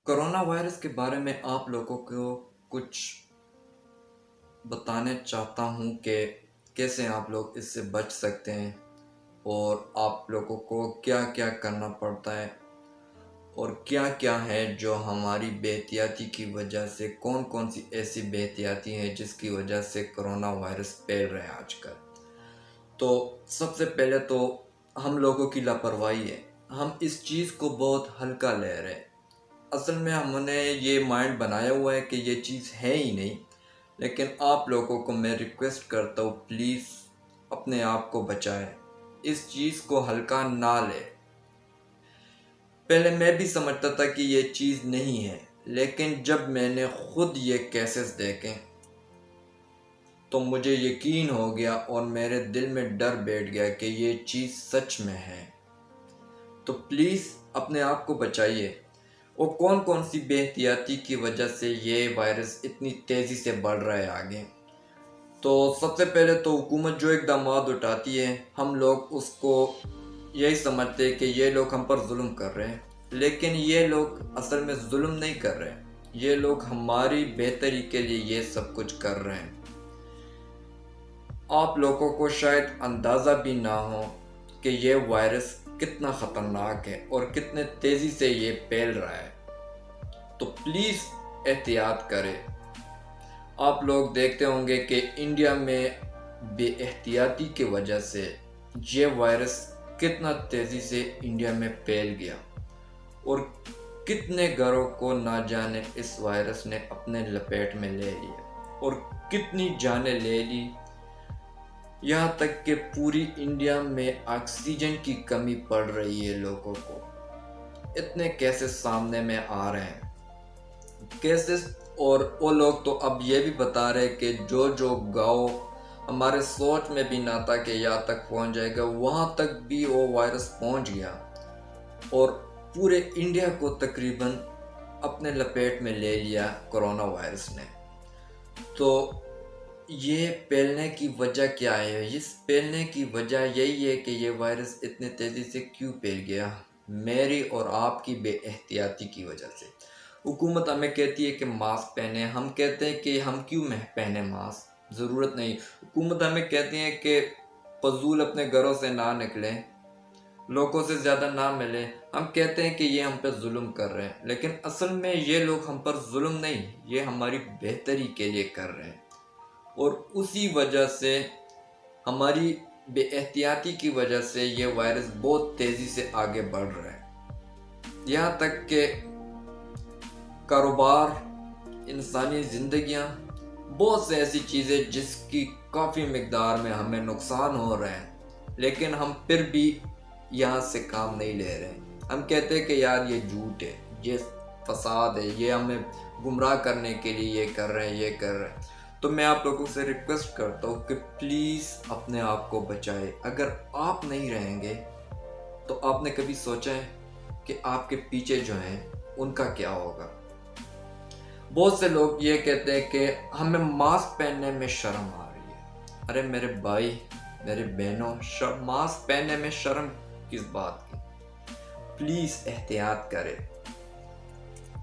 Corona virus کے بارے میں آپ لوگوں کو کچھ بتانے چاہتا ہوں کہ کیسے آپ لوگ اس سے بچ سکتے ہیں اور آپ لوگوں کو کیا کیا کرنا پڑتا ہے اور کیا کیا ہے جو ہماری بے احتیاطی کی وجہ سے کون سی ایسی بے احتیاطی ہے جس کی وجہ سے کرونا وائرس پھیل رہا ہے آج کل۔ تو سب سے پہلے تو ہم لوگوں کی لاپرواہی ہے، ہم اس چیز کو بہت ہلکا لے رہے ہیں۔ اصل میں ہم نے یہ مائنڈ بنایا ہوا ہے کہ یہ چیز ہے ہی نہیں، لیکن آپ لوگوں کو میں ریکویسٹ کرتا ہوں پلیز اپنے آپ کو بچائیں، اس چیز کو ہلکا نہ لے۔ پہلے میں بھی سمجھتا تھا کہ یہ چیز نہیں ہے، لیکن جب میں نے خود یہ کیسز دیکھے تو مجھے یقین ہو گیا اور میرے دل میں ڈر بیٹھ گیا کہ یہ چیز سچ میں ہے۔ تو پلیز اپنے آپ کو بچائیے۔ اور کون سی بے احتیاطی کی وجہ سے یہ وائرس اتنی تیزی سے بڑھ رہا ہے آگے؟ تو سب سے پہلے تو حکومت جو اقدامات اٹھاتی ہے، ہم لوگ اس کو یہی سمجھتے ہیں کہ یہ لوگ ہم پر ظلم کر رہے ہیں، لیکن یہ لوگ اصل میں ظلم نہیں کر رہے ہیں، یہ لوگ ہماری بہتری کے لیے یہ سب کچھ کر رہے ہیں۔ آپ لوگوں کو شاید اندازہ بھی نہ ہو کہ یہ وائرس کتنا خطرناک ہے اور کتنے تیزی سے یہ پھیل رہا ہے، تو پلیز احتیاط کریں۔ آپ لوگ دیکھتے ہوں گے کہ انڈیا میں بے احتیاطی کی وجہ سے یہ وائرس کتنا تیزی سے انڈیا میں پھیل گیا اور کتنے گھروں کو نہ جانے اس وائرس نے اپنے لپیٹ میں لے لیا اور کتنی جانیں لے لی، یہاں تک کہ پوری انڈیا میں آکسیجن کی کمی پڑ رہی ہے لوگوں کو۔ اتنے کیسز سامنے میں آ رہے ہیں کیسز، اور وہ لوگ تو اب یہ بھی بتا رہے کہ جو گاؤں ہمارے سوچ میں بھی نہ تھا کہ یہاں تک پہنچ جائے گا، وہاں تک بھی وہ وائرس پہنچ گیا اور پورے انڈیا کو تقریباً اپنے لپیٹ میں لے لیا کرونا وائرس نے۔ تو یہ پھیلنے کی وجہ کیا ہے؟ اس پھیلنے کی وجہ یہی ہے کہ یہ وائرس اتنے تیزی سے کیوں پھیل گیا؟ میری اور آپ کی بے احتیاطی کی وجہ سے۔ حکومت ہمیں کہتی ہے کہ ماسک پہنے، ہم کہتے ہیں کہ ہم کیوں پہنے ماسک، ضرورت نہیں۔ حکومت ہمیں کہتی ہے کہ فضول اپنے گھروں سے نہ نکلیں، لوگوں سے زیادہ نہ ملیں، ہم کہتے ہیں کہ یہ ہم پہ ظلم کر رہے ہیں، لیکن اصل میں یہ لوگ ہم پر ظلم نہیں، یہ ہماری بہتری کے لیے کر رہے ہیں، اور اسی وجہ سے ہماری بے احتیاطی کی وجہ سے یہ وائرس بہت تیزی سے آگے بڑھ رہا ہے، یہاں تک کہ کاروبار، انسانی زندگیاں، بہت سے ایسی چیزیں جس کی کافی مقدار میں ہمیں نقصان ہو رہے ہیں، لیکن ہم پھر بھی یہاں سے کام نہیں لے رہے ہیں۔ ہم کہتے ہیں کہ یار یہ جھوٹ ہے، یہ فساد ہے، یہ ہمیں گمراہ کرنے کے لیے یہ کر رہے ہیں، یہ کر رہے ہیں۔ تو میں آپ لوگوں سے ریکویسٹ کرتا ہوں کہ پلیز اپنے آپ کو بچائے۔ اگر آپ نہیں رہیں گے تو آپ نے کبھی سوچا ہے کہ آپ کے پیچھے جو ہیں ان کا کیا ہوگا؟ بہت سے لوگ یہ کہتے ہیں کہ ہمیں ماسک پہننے میں شرم آ رہی ہے۔ ارے میرے بھائی، میرے بہنوں، ماسک پہننے میں شرم کس بات کی؟ پلیز احتیاط کریں۔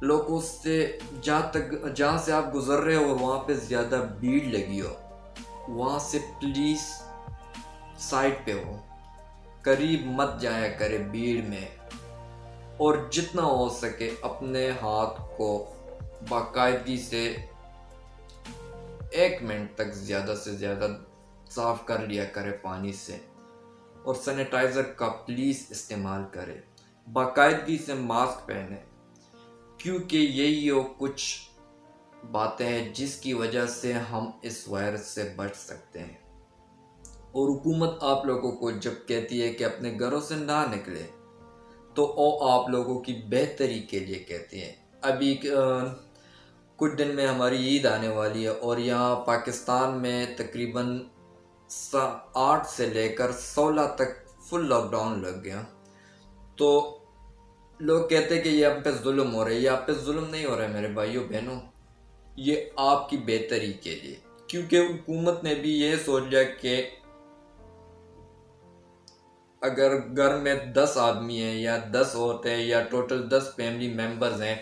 لوگوں سے جہاں سے آپ گزر رہے ہو وہاں پہ زیادہ بھیڑ لگی ہو، وہاں سے پلیز سائڈ پہ ہو، قریب مت جایا کرے بھیڑ میں، اور جتنا ہو سکے اپنے ہاتھ کو باقاعدگی سے 1 منٹ تک زیادہ سے زیادہ صاف کر لیا کرے پانی سے، اور سینیٹائزر کا پلیز استعمال کرے، باقاعدگی سے ماسک پہنے، کیونکہ یہی وہ کچھ باتیں ہیں جس کی وجہ سے ہم اس وائرس سے بچ سکتے ہیں۔ اور حکومت آپ لوگوں کو جب کہتی ہے کہ اپنے گھروں سے نہ نکلے تو وہ آپ لوگوں کی بہتری کے لیے کہتی ہیں۔ ابھی کچھ دن میں ہماری عید آنے والی ہے اور یہاں پاکستان میں تقریباً 8 سے لے کر 16 تک فل لاک ڈاؤن لگ گیا۔ تو لوگ کہتے ہیں کہ یہ آپ پہ ظلم ہو رہا ہے، یہ آپ پہ ظلم نہیں ہو رہا ہے میرے بھائیوں بہنوں، یہ آپ کی بہتری کے لیے، کیونکہ حکومت نے بھی یہ سوچ لیا کہ اگر گھر میں 10 آدمی ہیں یا 10 عورتیں یا ٹوٹل 10 فیملی ممبرز ہیں،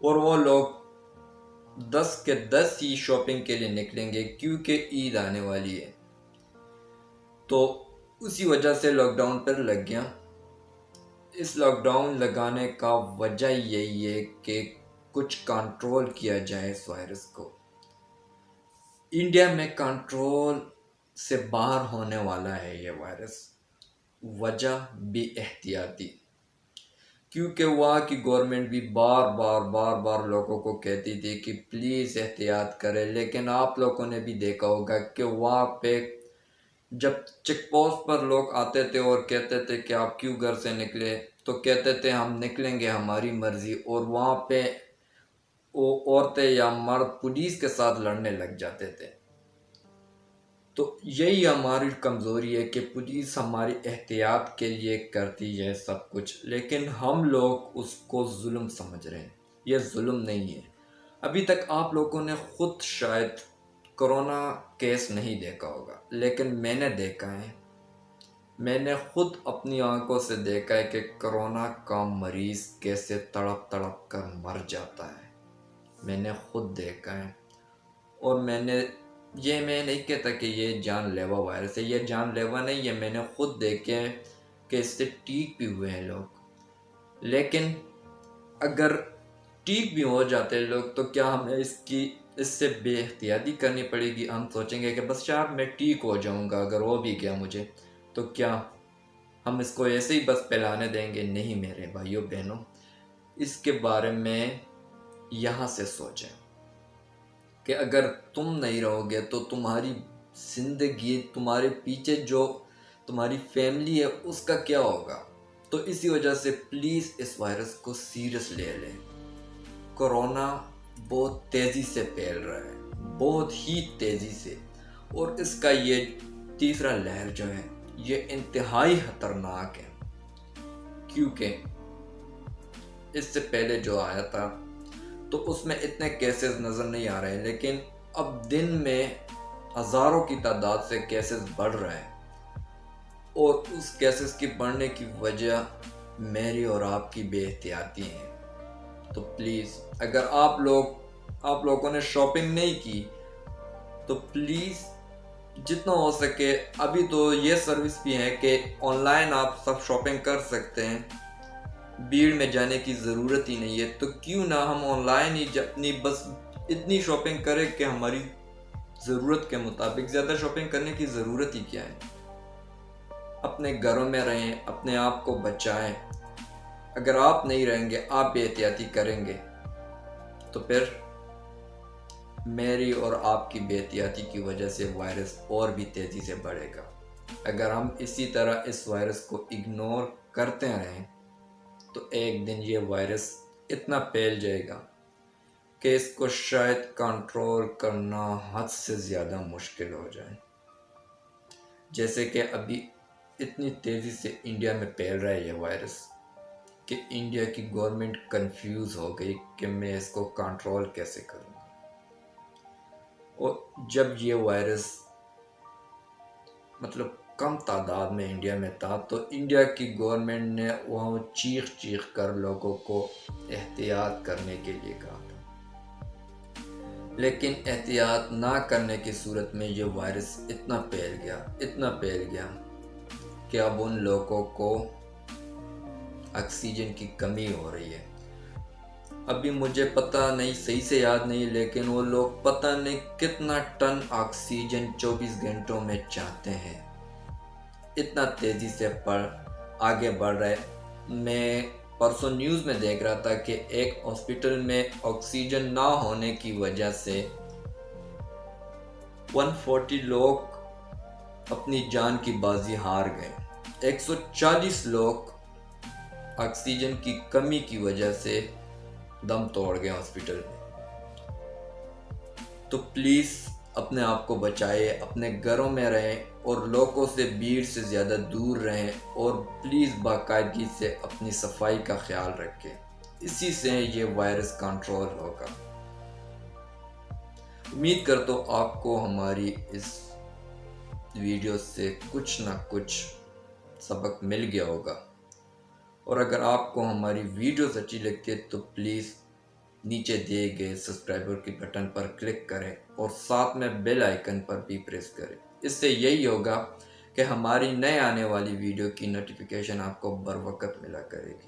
اور وہ لوگ 10 کے 10 ہی شاپنگ کے لیے نکلیں گے کیونکہ عید آنے والی ہے. تو اسی وجہ سے لاک ڈاؤن پر لگ گیا. اس لاک ڈاؤن لگانے کا وجہ یہی ہے کہ کچھ کنٹرول کیا جائے اس وائرس کو. انڈیا میں کنٹرول سے باہر ہونے والا ہے یہ وائرس. وجہ بھی احتیاطی، کیونکہ وہاں کی گورنمنٹ بھی بار بار لوگوں کو کہتی تھی کہ پلیز احتیاط کرے، لیکن آپ لوگوں نے بھی دیکھا ہوگا کہ وہاں پہ جب چیک پوسٹ پر لوگ آتے تھے اور کہتے تھے کہ آپ کیوں گھر سے نکلے، تو کہتے تھے ہم نکلیں گے ہماری مرضی، اور وہاں پہ وہ عورتیں یا مرد پولیس کے ساتھ لڑنے لگ جاتے تھے. تو یہی ہماری کمزوری ہے کہ پولیس ہماری احتیاط کے لیے کرتی ہے سب کچھ، لیکن ہم لوگ اس کو ظلم سمجھ رہے ہیں. یہ ظلم نہیں ہے. ابھی تک آپ لوگوں نے خود شاید کرونا کیس نہیں دیکھا ہوگا، لیکن میں نے دیکھا ہے. میں نے خود اپنی آنکھوں سے دیکھا ہے کہ کرونا کا مریض کیسے تڑپ تڑپ کر مر جاتا ہے. میں نے خود دیکھا ہے. اور میں نہیں کہتا کہ یہ جان لیوا وائرس ہے. یہ جان لیوا نہیں ہے. میں نے خود دیکھے ہیں کہ اس سے ٹھیک بھی ہوئے ہیں لوگ. لیکن اگر ٹھیک بھی ہو جاتے لوگ تو کیا ہمیں اس سے بے احتیاطی کرنی پڑے گی؟ ہم سوچیں گے کہ بس یار میں ٹھیک ہو جاؤں گا اگر ہو بھی گیا مجھے، تو کیا ہم اس کو ایسے ہی بس پھیلانے دیں گے؟ نہیں میرے بھائیوں بہنوں، اس کے بارے میں یہاں سے سوچیں کہ اگر تم نہیں رہو گے تو تمہاری زندگی، تمہارے پیچھے جو تمہاری فیملی ہے اس کا کیا ہوگا؟ تو اسی وجہ سے پلیز اس وائرس کو سیریس لے لیں. کرونا بہت تیزی سے پھیل رہا ہے، بہت ہی تیزی سے، اور اس کا یہ تیسرا لہر جو ہے یہ انتہائی خطرناک ہے. کیونکہ اس سے پہلے جو آیا تھا تو اس میں اتنے کیسز نظر نہیں آ رہے ہیں، لیکن اب دن میں ہزاروں کی تعداد سے کیسز بڑھ رہے ہیں. اور اس کیسز کی بڑھنے کی وجہ میری اور آپ کی بے احتیاطی ہے. تو پلیز اگر آپ لوگوں نے شاپنگ نہیں کی تو پلیز جتنا ہو سکے، ابھی تو یہ سروس بھی ہے کہ آن لائن آپ سب شاپنگ کر سکتے ہیں، بھیڑ میں جانے کی ضرورت ہی نہیں ہے. تو کیوں نہ ہم آن لائن ہی اپنی بس اتنی شاپنگ کریں کہ ہماری ضرورت کے مطابق. زیادہ شاپنگ کرنے کی ضرورت ہی کیا ہے؟ اپنے گھروں میں رہیں، اپنے آپ کو بچائیں. اگر آپ نہیں رہیں گے، آپ بے احتیاطی کریں گے، تو پھر میری اور آپ کی بے احتیاطی کی وجہ سے وائرس اور بھی تیزی سے بڑھے گا. اگر ہم اسی طرح اس وائرس کو اگنور کرتے رہیں تو ایک دن یہ وائرس اتنا پھیل جائے گا کہ اس کو شاید کنٹرول کرنا حد سے زیادہ مشکل ہو جائے. جیسے کہ ابھی اتنی تیزی سے انڈیا میں پھیل رہا ہے یہ وائرس کہ انڈیا کی گورنمنٹ کنفیوز ہو گئی کہ میں اس کو کنٹرول کیسے کروں گا. اور جب یہ وائرس کم تعداد میں انڈیا میں تھا تو انڈیا کی گورنمنٹ نے وہاں چیخ کر لوگوں کو احتیاط کرنے کے لیے کہا تھا. لیکن احتیاط نہ کرنے کی صورت میں یہ وائرس اتنا پھیل گیا کہ اب ان لوگوں کو آکسیجن کی کمی ہو رہی ہے. ابھی مجھے پتہ نہیں، صحیح سے یاد نہیں، لیکن وہ لوگ پتہ نہیں کتنا ٹن آکسیجن 24 گھنٹوں میں چاہتے ہیں. اتنا تیزی سے آگے بڑھ رہا ہے. میں پرسوں نیوز میں دیکھ رہا تھا کہ ایک ہاسپٹل میں آکسیجن نہ ہونے کی وجہ سے 140 لوگ اپنی جان کی بازی ہار گئے. 140 لوگ آکسیجن کی کمی کی وجہ سے دم توڑ گئے ہاسپٹل میں. تو پلیز اپنے آپ کو بچائے، اپنے گھروں میں رہیں اور لوگوں سے بھیڑ سے زیادہ دور رہیں، اور پلیز باقاعدگی سے اپنی صفائی کا خیال رکھیں. اسی سے یہ وائرس کنٹرول ہوگا. امید کرتا ہوں آپ کو ہماری اس ویڈیو سے کچھ نہ کچھ سبق مل گیا ہوگا. اور اگر آپ کو ہماری ویڈیوز اچھی لگتی ہے تو پلیز نیچے دیے گئے سبسکرائبر کی بٹن پر کلک کریں اور ساتھ میں بیل آئیکن پر بھی پریس کریں۔ اس سے یہی ہوگا کہ ہماری نئے آنے والی ویڈیو کی نوٹیفیکیشن آپ کو بر وقت ملا کرے گی۔